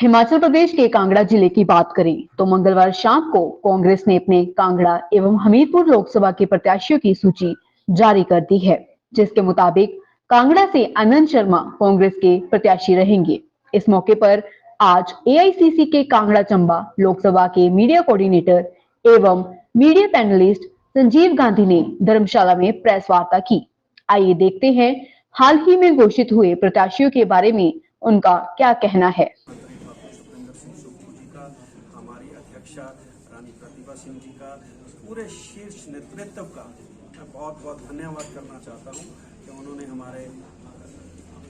हिमाचल प्रदेश के कांगड़ा जिले की बात करें तो मंगलवार शाम को कांग्रेस ने अपने कांगड़ा एवं हमीरपुर लोकसभा के प्रत्याशियों की सूची जारी कर दी है, जिसके मुताबिक कांगड़ा से आनंद शर्मा कांग्रेस के प्रत्याशी रहेंगे। इस मौके पर आज एआईसीसी के कांगड़ा चंबा लोकसभा के मीडिया कोऑर्डिनेटर एवं मीडिया पैनलिस्ट संजीव गांधी ने धर्मशाला में प्रेस वार्ता की। आइए देखते हैं हाल ही में घोषित हुए प्रत्याशियों के बारे में उनका क्या कहना है। हमारी अध्यक्षा रानी प्रतिभा सिंह जी का, पूरे शीर्ष नेतृत्व का मैं बहुत बहुत धन्यवाद करना चाहता हूं कि उन्होंने हमारे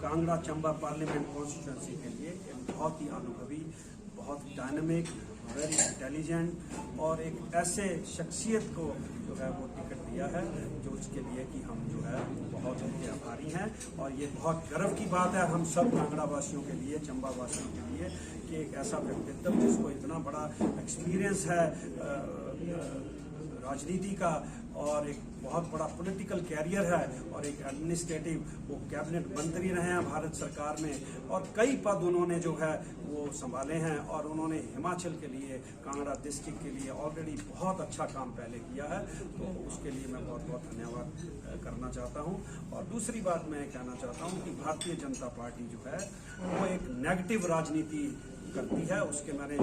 कांगड़ा चंबा पार्लियामेंट कॉन्स्टिट्यूंसी के लिए एक बहुत ही अनुभवी, बहुत डायनामिक, वेरी इंटेलिजेंट और एक ऐसे शख्सियत को जो है वो टिकट दिया है, जो उसके लिए कि हम जो है बहुत उनके आभारी हैं। और ये बहुत गर्व की बात है हम सब कांगड़ा वासियों के लिए, चंबा वासियों के लिए, कि एक ऐसा व्यक्तित्व जिसको इतना बड़ा एक्सपीरियंस है राजनीति का और एक बहुत बड़ा पॉलिटिकल कैरियर है और एक एडमिनिस्ट्रेटिव, वो कैबिनेट मंत्री रहे हैं भारत सरकार में और कई पद उन्होंने जो है वो संभाले हैं और उन्होंने हिमाचल के लिए, कांगड़ा डिस्ट्रिक्ट के लिए ऑलरेडी बहुत अच्छा काम पहले किया है, तो उसके लिए मैं बहुत बहुत धन्यवाद करना चाहता हूं। और दूसरी बात मैं कहना चाहता हूं कि भारतीय जनता पार्टी जो है वो एक नेगेटिव राजनीति करती है, उसके मैंने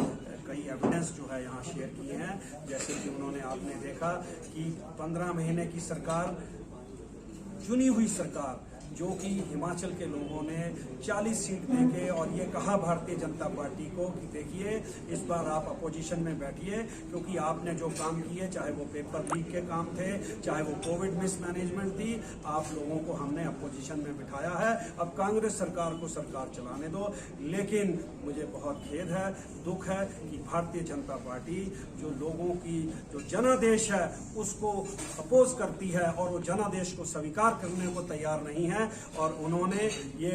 कई एविडेंस जो है यहाँ शेयर किए हैं। जैसे कि उन्होंने, आपने देखा कि 15 महीने की सरकार, चुनी हुई सरकार, जो कि हिमाचल के लोगों ने 40 सीट देके और ये कहा भारतीय जनता पार्टी को कि देखिए इस बार आप अपोजिशन में बैठिए, क्योंकि आपने जो काम किए, चाहे वो पेपर लीक के काम थे, चाहे वो कोविड मिसमैनेजमेंट थी, आप लोगों को हमने अपोजिशन में बिठाया है, अब कांग्रेस सरकार को सरकार चलाने दो। लेकिन मुझे बहुत खेद है, दुख है कि भारतीय जनता पार्टी जो लोगों की जो जनादेश है उसको अपोज करती है और वो जनादेश को स्वीकार करने को तैयार नहीं है। और उन्होंने ये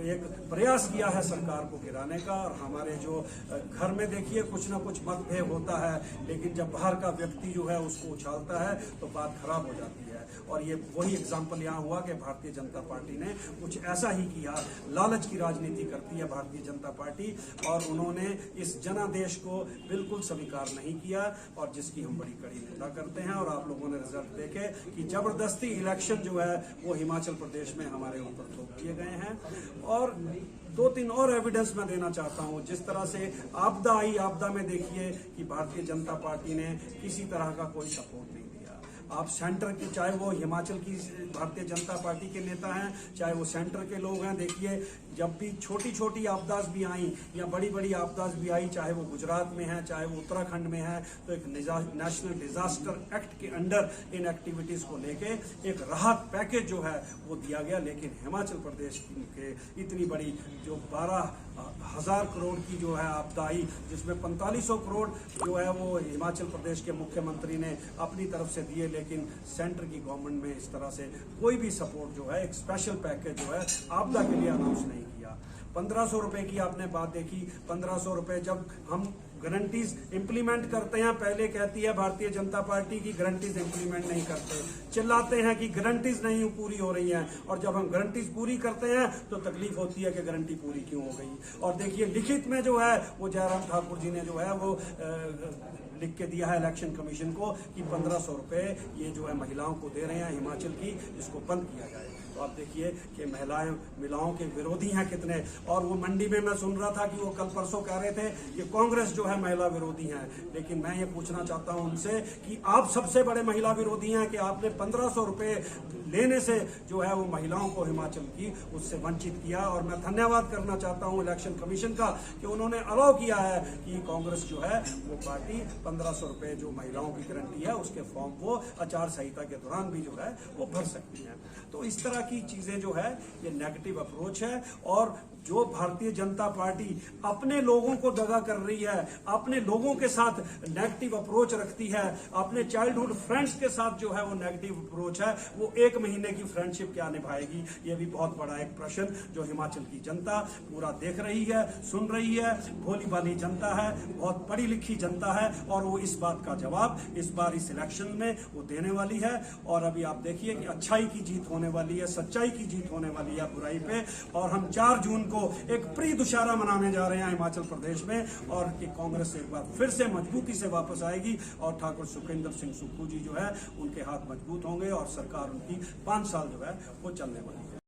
एक प्रयास किया है सरकार को गिराने का। और हमारे जो घर में देखिए कुछ ना कुछ मतभेद होता है, लेकिन जब बाहर का व्यक्ति जो है उसको उछालता है तो बात खराब हो जाती है। और ये वही एग्जाम्पल यहाँ हुआ कि भारतीय जनता पार्टी ने कुछ ऐसा ही किया, लालच की राजनीति करती है भारतीय जनता पार्टी और उन्होंने इस जनादेश को बिल्कुल स्वीकार नहीं किया और जिसकी हम बड़ी कड़ी निंदा करते हैं। और आप लोगों ने रिजल्ट देखे कि जबरदस्ती इलेक्शन जो है वो हिमाचल प्रदेश में हमारे ऊपर थोप दिए गए हैं। और 2-3 और एविडेंस मैं देना चाहता हूं। जिस तरह से आपदा आई, आपदा में देखिए कि भारतीय जनता पार्टी ने किसी तरह का कोई सपोर्ट नहीं दिया। आप सेंटर की, चाहे वो हिमाचल की भारतीय जनता पार्टी के नेता हैं, चाहे वो सेंटर के लोग हैं, देखिए जब भी छोटी छोटी आपदास भी आई या बड़ी बड़ी आपदास भी आई, चाहे वो गुजरात में है, चाहे वो उत्तराखंड में है, तो एक नेशनल डिजास्टर एक्ट के अंडर इन एक्टिविटीज को लेके एक राहत पैकेज जो है वो दिया गया। लेकिन हिमाचल प्रदेश के इतनी बड़ी जो 12,000 करोड़ की जो है आपदा आई, जिसमें 4500 करोड़ जो है वो हिमाचल प्रदेश के मुख्यमंत्री ने अपनी तरफ से दिए, लेकिन सेंटर की गवर्नमेंट में इस तरह से कोई भी सपोर्ट जो है, एक स्पेशल पैकेज जो है आपदा के लिए अनाउंस नहीं किया। 1500 रुपए की आपने बात देखी, 1500 रुपए जब हम गारंटीज इंप्लीमेंट करते हैं, पहले कहती है भारतीय जनता पार्टी की गारंटीज इंप्लीमेंट नहीं करते, चिल्लाते हैं कि गारंटीज नहीं पूरी हो रही हैं, और जब हम गारंटीज पूरी करते हैं तो तकलीफ होती है कि गारंटी पूरी क्यों हो गई। और देखिए लिखित में जो है वो जयराम ठाकुर जी ने जो है वो लिख के दिया है इलेक्शन कमीशन को कि 1500 रुपए ये जो है महिलाओं को दे रहे हैं हिमाचल की, इसको बंद किया जाए। तो आप देखिए कि महिलाओं के विरोधी हैं कितने। और वो मंडी में मैं सुन रहा था कि वो कल परसों कह रहे थे कि कांग्रेस जो है महिला विरोधी है। लेकिन मैं ये पूछना चाहता हूं उनसे कि आप सबसे बड़े महिला विरोधी हैं कि आपने 1500 रुपए लेने से जो है वो महिलाओं को हिमाचल की उससे वंचित किया। और मैं धन्यवाद करना चाहता हूं इलेक्शन कमीशन का कि उन्होंने अलाउ किया है कि कांग्रेस जो है वो पार्टी 1500 रुपए जो महिलाओं की गारंटी है उसके फॉर्म वो आचार संहिता के दौरान भी जो है वो भर सकती है। तो इस तरह की चीजें जो है ये नेगेटिव अप्रोच है। और जो भारतीय जनता पार्टी अपने लोगों को दगा कर रही है, अपने लोगों के साथ नेगेटिव अप्रोच रखती है, अपने चाइल्डहुड फ्रेंड्स के साथ जो है वो नेगेटिव अप्रोच है, वो 1 महीने की फ्रेंडशिप क्या निभाएगी? ये भी बहुत बड़ा एक प्रश्न जो हिमाचल की जनता पूरा देख रही है, सुन रही है। भोली भाली जनता है, बहुत पढ़ी लिखी जनता है, और वो इस बात का जवाब इस बार इस इलेक्शन में वो देने वाली है। और अभी आप देखिए कि अच्छाई की जीत होने वाली है, सच्चाई की जीत होने वाली है बुराई पे। और हम 4 जून को को एक प्री दुशहरा मनाने जा रहे हैं हिमाचल प्रदेश में, और कि कांग्रेस एक बार फिर से मजबूती से वापस आएगी और ठाकुर सुखविंदर सिंह सुक्खू जी जो है उनके हाथ मजबूत होंगे और सरकार उनकी 5 साल जो है वो चलने वाली है।